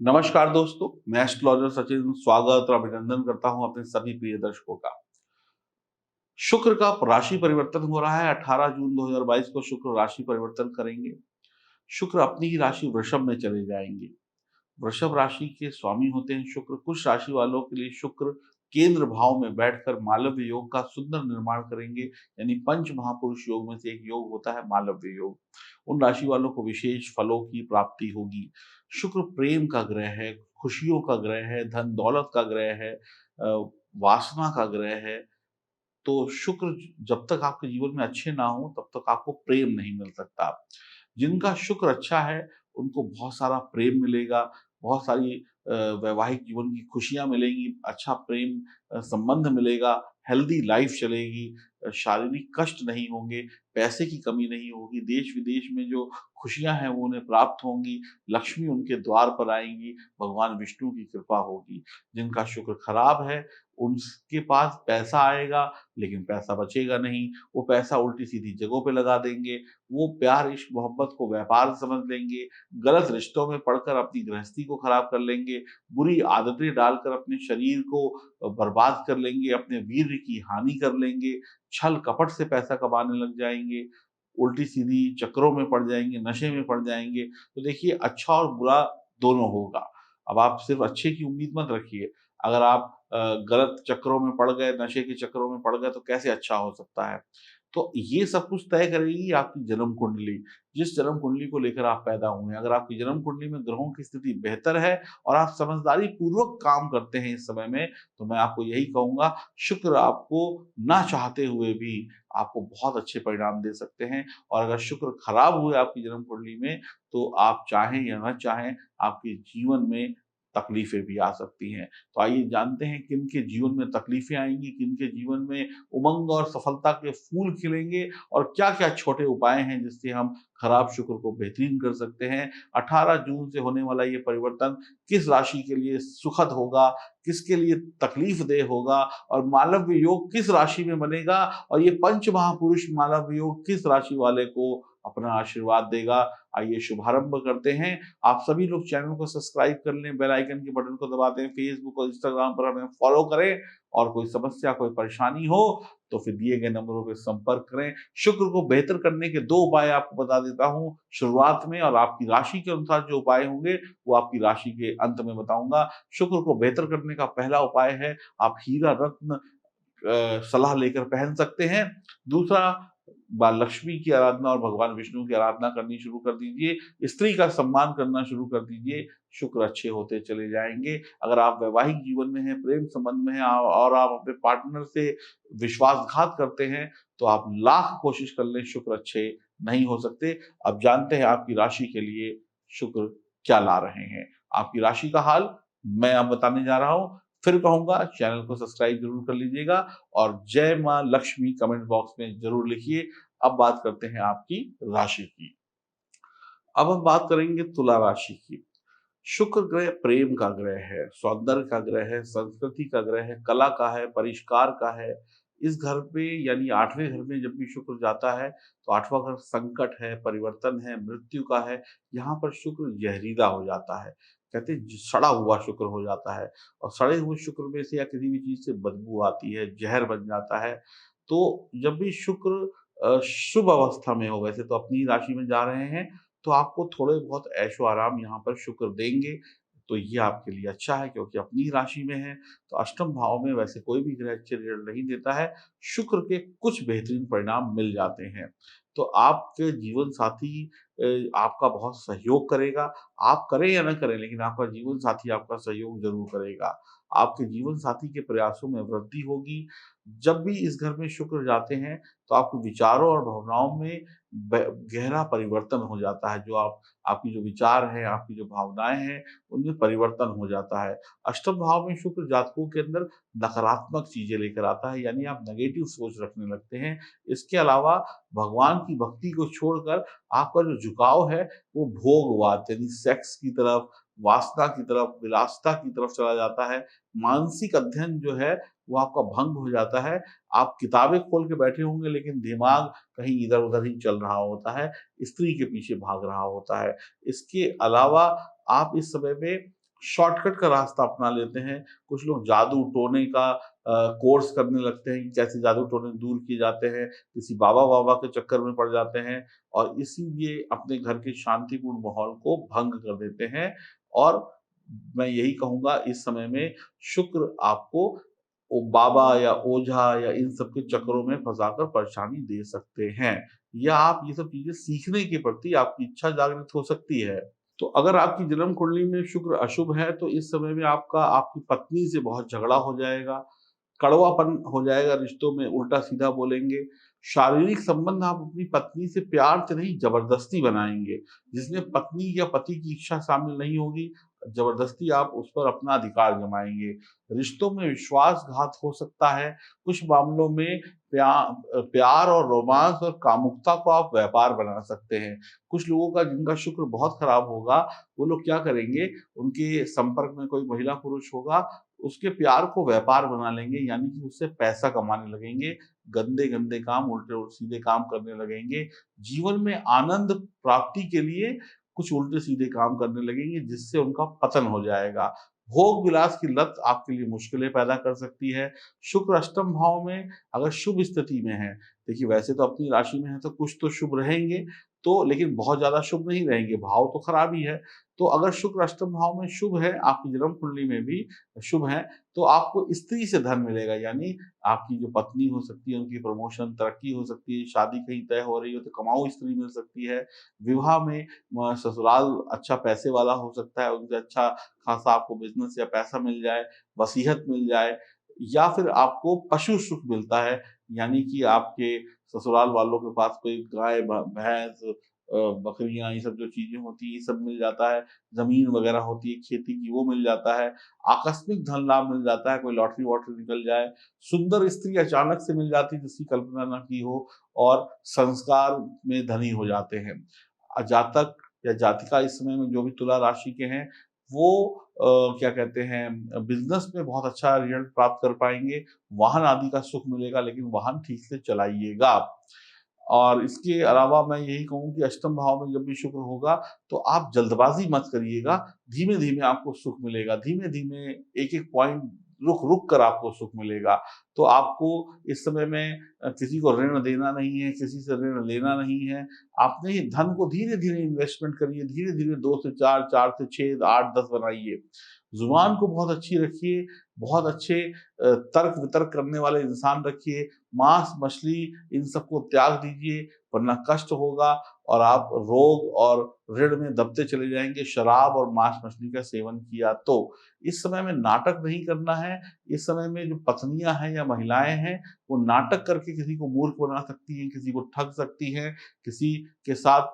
नमस्कार दोस्तों, मैं एस्ट्रोलॉजर सचिन स्वागत और अभिनंदन करता हूं अपने सभी प्रिय दर्शकों का। शुक्र का राशि परिवर्तन हो रहा है। 18 जून 2022 को शुक्र राशि परिवर्तन करेंगे। शुक्र अपनी ही राशि वृषभ में चले जाएंगे। वृषभ राशि के स्वामी होते हैं शुक्र। कुछ राशि वालों के लिए शुक्र केंद्र भाव में बैठकर मालव्य योग का सुंदर निर्माण करेंगे। यानी पंच महापुरुष योग में से एक योग होता है मालव्य योग। उन राशि वालों को विशेष फलों की प्राप्ति होगी। शुक्र प्रेम का ग्रह है, खुशियों का ग्रह है, धन दौलत का ग्रह है, वासना का ग्रह है। तो शुक्र जब तक आपके जीवन में अच्छे ना हो तब तक आपको प्रेम नहीं मिल सकता। जिनका शुक्र अच्छा है उनको बहुत सारा प्रेम मिलेगा, बहुत सारी वैवाहिक जीवन की खुशियाँ मिलेंगी, अच्छा प्रेम संबंध मिलेगा, हेल्दी लाइफ चलेगी, शारीरिक कष्ट नहीं होंगे, पैसे की कमी नहीं होगी, देश-विदेश में जो खुशियाँ हैं वो उन्हें प्राप्त होंगी, लक्ष्मी उनके द्वार पर आएँगी, भगवान विष्णु की कृपा होगी। जिनका शुक्र खराब है उनके पास पैसा आएगा लेकिन पैसा बचेगा नहीं, वो पैसा उल्टी-सीधी जगहों पे लगा देंगे, वो प्यार, इश्क, मोहब्बत को व्यापार समझ लेंगे, गलत रिश्तों में पड़कर अपनी गृहस्थी को खराब कर लेंगे, बुरी आदतें डालकर अपने शरीर को बर्बाद कर लेंगे, अपने वीर्य की हानि कर लेंगे, छल-कपट से पैसा कमाने लग जाएँगे, उल्टी-सीधी चक्करों में पड़ जाएँगे, नशे में पड़ जाएँगे। तो देखिए अच्छा और बुरा दोनों होगा। अब आप सिर्फ़ अच्छे की उम्मीद मत रखिए। अगर आप गलत चक्करों में पड़ गए, नशे के चक्करों में पड़ गए तो कैसे अच्छा हो सकता है? तो ये सब कुछ तय करेगी आपकी जन्म कुंडली, जिस जन्म कुंडली को लेकर आप पैदा हुए हैं। अगर आपकी जन्म कुंडली में ग्रहों की स्थिति बेहतर है और आप समझदारी पूर्वक काम करते हैं इस समय में, तो मैं आपको यही कहूँगा, शुक्र आपको ना चाहते हुए भी आपको बहुत अच्छे परिणाम दे सकते हैं। और अगर शुक्र खराब हुए आपकी जन्म कुंडली में, तो आप चाहें या ना चाहें, आपके जीवन में तकलीफ़ें भी आ सकती हैं। तो आइए जानते हैं किन-के जीवन में तकलीफ़ें आएँगी, किन-के जीवन में उमंग और सफलता के फूल खिलेंगे और क्या-क्या छोटे उपाय हैं जिससे हम खराब शुक्र को बेहतरीन कर सकते हैं। 18 जून से होने वाला ये परिवर्तन किस राशि के लिए सुखद होगा, किसके लिए तकलीफ़देह होगा और मालव्य योग किस राशि में बनेगा और ये पंच महापुरुष मालव्य योग किस राशि वाले को अपना आशीर्वाद देगा। आइए शुभारंभ करते हैं। आप सभी लोग चैनल को सब्सक्राइब कर लें, बेल आइकन के बटन को दबा दें, फेसबुक और इंस्टाग्राम पर हमें फॉलो करें और कोई समस्या, कोई परेशानी हो तो फिर दिए गए नंबरों पे संपर्क करें। शुक्र को बेहतर करने के 2 उपाय आपको बता देता हूँ शुरुआत में और आपकी राशि के अनुसार जो उपाय होंगे वो आपकी राशि के अंत में बताऊँगा। शुक्र को बेहतर करने का पहला उपाय है आप हीरा रत्न सलाह लेकर पहन सकते हैं। दूसरा माँ लक्ष्मी की आराधना और भगवान विष्णु की आराधना करनी शुरू कर दीजिए। स्त्री का सम्मान करना शुरू कर दीजिए, शुक्र अच्छे होते चले जाएँगे। अगर आप वैवाहिक जीवन में हैं, प्रेम संबंध में हैं और आप अपने पार्टनर से विश्वासघात करते हैं, तो आप लाख कोशिश कर लें, शुक्र अच्छे नहीं हो सकते। अब जानते हैं आपकी राशि के लिए शुक्र क्या ला रहे हैं। आपकी राशि का हाल मैं अब बताने जा रहा हूँ। फिर कहूँगा चैनल को सब्सक्राइब ज़रूर कर लीजिएगा और जय माँ लक्ष्मी कमेंट बॉक्स में ज़रूर लिखिए। अब बात करते हैं आपकी राशि की। अब हम बात करेंगे तुला राशि की। शुक्र ग्रह प्रेम का ग्रह है, सौंदर्य का ग्रह है, संस्कृति का ग्रह है, कला का है, परिष्कार का है। इस घर पे यानी 8वें घर में जब भी शुक्र जाता है, तो 8वां घर संकट है, परिवर्तन है, मृत्यु का है। यहाँ पर शुक्र ज़हरीला हो जाता है। कहते हैं ज सड़ा हुआ शुक्र हो जाता है और सड़े हुए शुक्र में से या किसी भी चीज़ से बदबू आती है, ज़हर बन जाता है। तो जब भी शुक्र शुभ अवस्था में हो, वैसे तो अपनी ही राशि में जा रहे हैं, तो आपको थोड़े बहुत ऐशो-आराम यहाँ पर शुक्र देंगे, तो ये आपके लिए अच्छा है क्योंकि अपनी ही राशि में है। तो अष्टम भाव में वैसे कोई भी ग्रह अच्छे रिज़ल्ट नहीं देता है, शुक्र के कुछ बेहतरीन परिणाम मिल जाते हैं। तो आपके जीवन साथी आपका बहुत सहयोग करेगा, आप करें या ना करें लेकिन आपका जीवन साथी आपका सहयोग ज़रूर करेगा। आपके जीवन साथी के प्रयासों में वृद्धि होगी। जब भी इस घर में शुक्र जाते हैं, तो आपके विचारों और भावनाओं में ब गहरा परिवर्तन हो जाता है। जो आपकी जो विचार हैं, आपकी जो भावनाएँ हैं, उनमें परिवर्तन हो जाता है। अष्टम भाव में शुक्र जातकों के अंदर नकारात्मक चीज़ें लेकर आता है, यानी आप नेगेटिव सोच रखने लगते हैं। इसके अलावा भगवान की भक्ति को छोड़कर आपका जो झुकाव है, वो भोगवाद यानी सेक्स की तरफ, वासना की तरफ, विलासिता की तरफ चला जाता है। मानसिक अध्ययन जो है, वो आपका भंग हो जाता है। आप किताबें खोल के बैठे होंगे लेकिन दिमाग कहीं इधर-उधर ही चल रहा होता है, स्त्री के पीछे भाग रहा होता है। इसके अलावा आप इस समय में शॉर्टकट का रास्ता अपना लेते हैं। कुछ लोग जादू टोने का कोर्स करने लगते हैं कि कैसे जादू टोने दूर किए जाते हैं, किसी बाबा-वाबा के चक्कर में पड़ जाते हैं और इसीलिए अपने घर के शांतिपूर्ण माहौल को भंग कर देते हैं। और मैं यही कहूँगा इस समय में शुक्र आपको ओ बाबा या ओझा या इन सब के चक्करों में फँसाकर परेशानी दे सकते हैं, या आप ये सब चीज़ें सीखने के प्रति आपकी इच्छा जागृत हो सकती है। तो अगर आपकी जन्म कुंडली में शुक्र अशुभ है, तो इस समय में आपकी पत्नी से बहुत झगड़ा हो जाएगा, कड़वापन हो जाएगा रिश्तों में, उल्टा-सीधा बोलेंगे। शारीरिक संबंध आप अपनी पत्नी से प्यार से नहीं, ज़बरदस्ती बनाएँगे। जिसमें पत्नी या पति की इच्छा शामिल नहीं होगी, ज़बरदस्ती आप उस पर अपना अधिकार जमाएँगे। रिश्तों में विश्वासघात हो सकता है, कुछ मामलों में प्यार और रोमांस और कामुकता को आप व्यापार बना सकते हैं। कुछ लोगों का जिनका शुक्र बहुत खराब होगा, वो लोग क्या करेंगे, उनके संपर्क में कोई महिला पुरुष होगा, उसके प्यार को व्यापार बना लेंगे, यानी कि उससे पैसा कमाने लगेंगे, गंदे-गंदे काम, उल्टे और सीधे काम करने लगेंगे। जीवन में आनंद प्राप्ति के लिए कुछ उल्टे-सीधे काम करने लगेंगे, जिससे उनका पतन हो जाएगा। भोग-विलास की लत आपके लिए मुश्किलें पैदा कर सकती है। शुक्र अष्टम भाव में अगर शुभ स्थिति में है, देखिए वैसे तो अपनी राशि में है तो कुछ तो शुभ रहेंगे, तो लेकिन बहुत ज़्यादा शुभ नहीं रहेंगे, भाव तो खराब ही है। तो अगर शुक्र अष्टम भाव में शुभ है, आपकी जन्म कुंडली में भी शुभ है, तो आपको स्त्री से धन मिलेगा, यानी आपकी जो पत्नी हो सकती है, उनकी प्रमोशन, तरक्की हो सकती है, शादी कहीं तय हो रही हो तो कमाऊ स्त्री मिल सकती है। विवाह में ससुराल अच्छा पैसे वाला हो सकता है, उनसे अच्छा खासा आपको बिज़नेस या पैसा मिल जाए, वसीयत मिल जाए, या फिर आपको पशु सुख मिलता है, यानी कि आपके ससुराल वालों के पास कोई गाय, भैंस, बकरियाँ, ये सब जो चीज़ें होती हैं, ये सब मिल जाता है। ज़मीन वगैरह होती है खेती की, वो मिल जाता है। आकस्मिक धन लाभ मिल जाता है, कोई लॉटरी-वॉटरी निकल जाए। सुंदर स्त्री अचानक से मिल जाती है जिसकी कल्पना ना की हो, और संस्कार में धनी हो जाते हैं। जातक या जातिका इस समय में जो भी तुला राशि के हैं, वो क्या कहते हैं, बिज़नेस में बहुत अच्छा रिज़ल्ट प्राप्त कर पाएँगे। वाहन आदि का सुख मिलेगा, लेकिन वाहन ठीक से चलाइएगा। और इसके अलावा मैं यही कहूँ कि अष्टम भाव में जब भी शुक्र होगा, तो आप जल्दबाज़ी मत करिएगा, धीमे-धीमे आपको सुख मिलेगा, धीमे-धीमे एक-एक पॉइंट रुक-रुक कर आपको सुख मिलेगा। तो आपको इस समय में किसी को ऋण देना नहीं है, किसी से ऋण लेना नहीं है। आपने धन को धीरे-धीरे इन्वेस्टमेंट करिए, धीरे-धीरे 2 से 4, 4 से 6, 8, 10 बनाइए। ज़ुबान को बहुत अच्छी रखिए, बहुत अच्छे तर्क-वितर्क करने वाले इंसान रखिए, मांस, मछली इन सबको त्याग दीजिए, वरना कष्ट होगा और आप रोग और ऋण में दबते चले जाएँगे, शराब और मांस-मछली का सेवन किया तो। इस समय में नाटक नहीं करना है, इस समय में जो पत्नियाँ हैं या महिलाएँ हैं, वो नाटक करके किसी को मूर्ख बना सकती हैं, किसी को ठग सकती हैं, किसी के साथ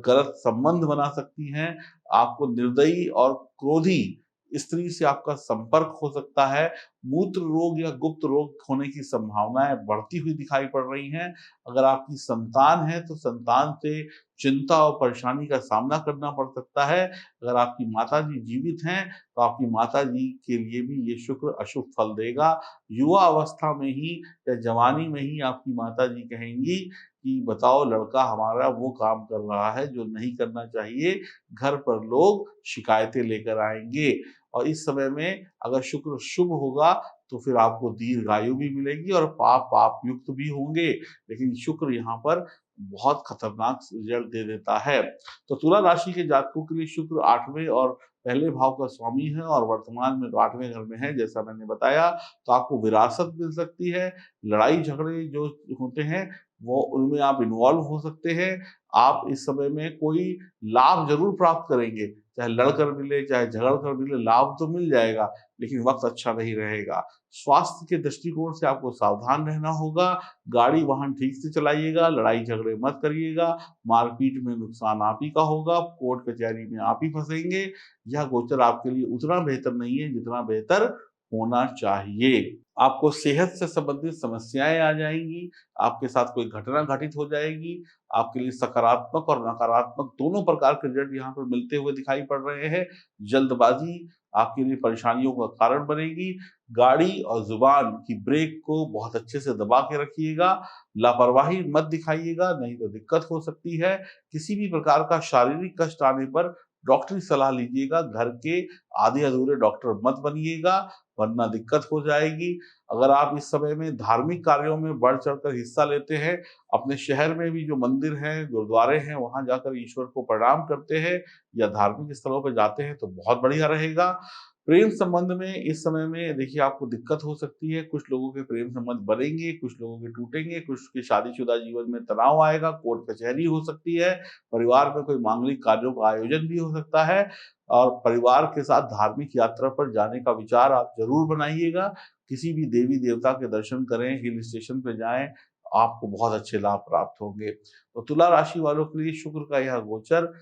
गलत संबंध बना सकती हैं। आपको निर्दयी और क्रोधी स्त्री से आपका संपर्क हो सकता है। मूत्र रोग या गुप्त रोग होने की संभावनाएँ बढ़ती हुई दिखाई पड़ रही हैं। अगर आपकी संतान है, तो संतान से चिंता और परेशानी का सामना करना पड़ सकता है। अगर आपकी माताजी जीवित हैं, तो आपकी माताजी के लिए भी ये शुक्र अशुभ फल देगा। युवा अवस्था में ही या जवानी में ही आपकी माताजी कहेंगी कि बताओ, लड़का हमारा वो काम कर रहा है जो नहीं करना चाहिए, घर पर लोग शिकायतें लेकर आएँगे। और इस समय में अगर शुक्र शुभ होगा, तो फिर आपको दीर्घायु भी मिलेगी और पाप युक्त भी होंगे। लेकिन शुक्र यहाँ पर बहुत खतरनाक रिज़ल्ट दे देता है। तो तुला राशि के जातकों के लिए शुक्र 8वें और पहले भाव का स्वामी है और वर्तमान में तो 8वें घर में है, जैसा मैंने बताया। तो आपको विरासत मिल सकती है, लड़ाई-झगड़े जो होते हैं, वो उनमें आप इन्वॉल्व हो सकते हैं। आप इस समय में कोई लाभ ज़रूर प्राप्त करेंगे, चाहे लड़कर मिले, चाहे झगड़ कर मिले, लाभ तो मिल जाएगा, लेकिन वक़्त अच्छा नहीं रहेगा। स्वास्थ्य के दृष्टिकोण से आपको सावधान रहना होगा, गाड़ी-वाहन ठीक से चलाइएगा, लड़ाई-झगड़े मत करिएगा, मारपीट में नुकसान आप ही का होगा, कोर्ट कचहरी में आप ही फँसेंगे। यह गोचर आपके लिए उतना बेहतर नहीं है, जितना बेहतर होना चाहिए। आपको सेहत से संबंधित समस्याएँ आ जाएँगी, आपके साथ कोई घटना घटित हो जाएगी, आपके लिए सकारात्मक और नकारात्मक दोनों प्रकार के रिज़ल्ट यहाँ पर मिलते हुए दिखाई पड़ रहे हैं। जल्दबाज़ी आपके लिए परेशानियों का कारण बनेगी। गाड़ी और ज़ुबान की ब्रेक को बहुत अच्छे से दबा के रखिएगा, लापरवाही मत दिखाइएगा, नहीं तो दिक्कत हो सकती है। किसी भी प्रकार का शारीरिक कष्ट आने पर डॉक्टरी सलाह लीजिएगा। घर के आधे अधूरे डॉक्टर मत बनिएगा, वरना दिक्कत हो जाएगी। अगर आप इस समय में धार्मिक कार्यों में बढ़-चढ़कर हिस्सा लेते हैं, अपने शहर में भी जो मंदिर हैं, गुरुद्वारे हैं, वहाँ जाकर ईश्वर को प्रणाम करते हैं या धार्मिक स्थलों पे जाते हैं, तो बहुत बढ़िया रहेगा। प्रेम संबंध में इस समय में देखिए आपको दिक्कत हो सकती है, कुछ लोगों के प्रेम संबंध बनेंगे, कुछ लोगों के टूटेंगे, कुछ के शादीशुदा जीवन में तनाव आएगा, कोर्ट कचहरी हो सकती है, परिवार में कोई मांगलिक कार्यों का आयोजन भी हो सकता है और परिवार के साथ धार्मिक यात्रा पर जाने का विचार आप ज़रूर बनाइएगा। किसी भी देवी-देवता के दर्शन करें, हिल स्टेशन पे जाएँ, आपको बहुत अच्छे लाभ प्राप्त होंगे। तो तुला राशि वालों के लिए शुक्र का यह गोचर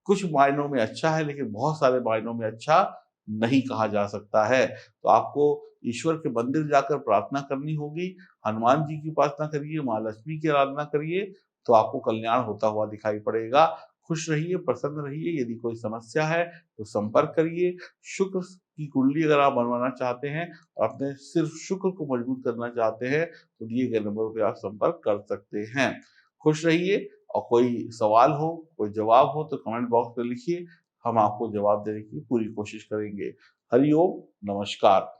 कुछ मायनों में अच्छा है, लेकिन बहुत सारे मायनों में अच्छा नहीं कहा जा सकता है। तो आपको ईश्वर के मंदिर जाकर प्रार्थना करनी होगी, हनुमान जी की उपासना करिए, माँ लक्ष्मी की आराधना करिए, तो आपको कल्याण होता हुआ दिखाई पड़ेगा। खुश रहिए, प्रसन्न रहिए, यदि कोई समस्या है तो संपर्क करिए। शुक्र की कुंडली अगर आप बनवाना चाहते हैं और अपने सिर्फ शुक्र को मजबूत करना चाहते हैं, तो दिए गए नंबरों पे आप संपर्क कर सकते हैं। खुश रहिए और कोई सवाल हो, कोई जवाब हो तो कमेंट बॉक्स में लिखिए, हम आपको जवाब देने की पूरी कोशिश करेंगे। हरि ओम, नमस्कार।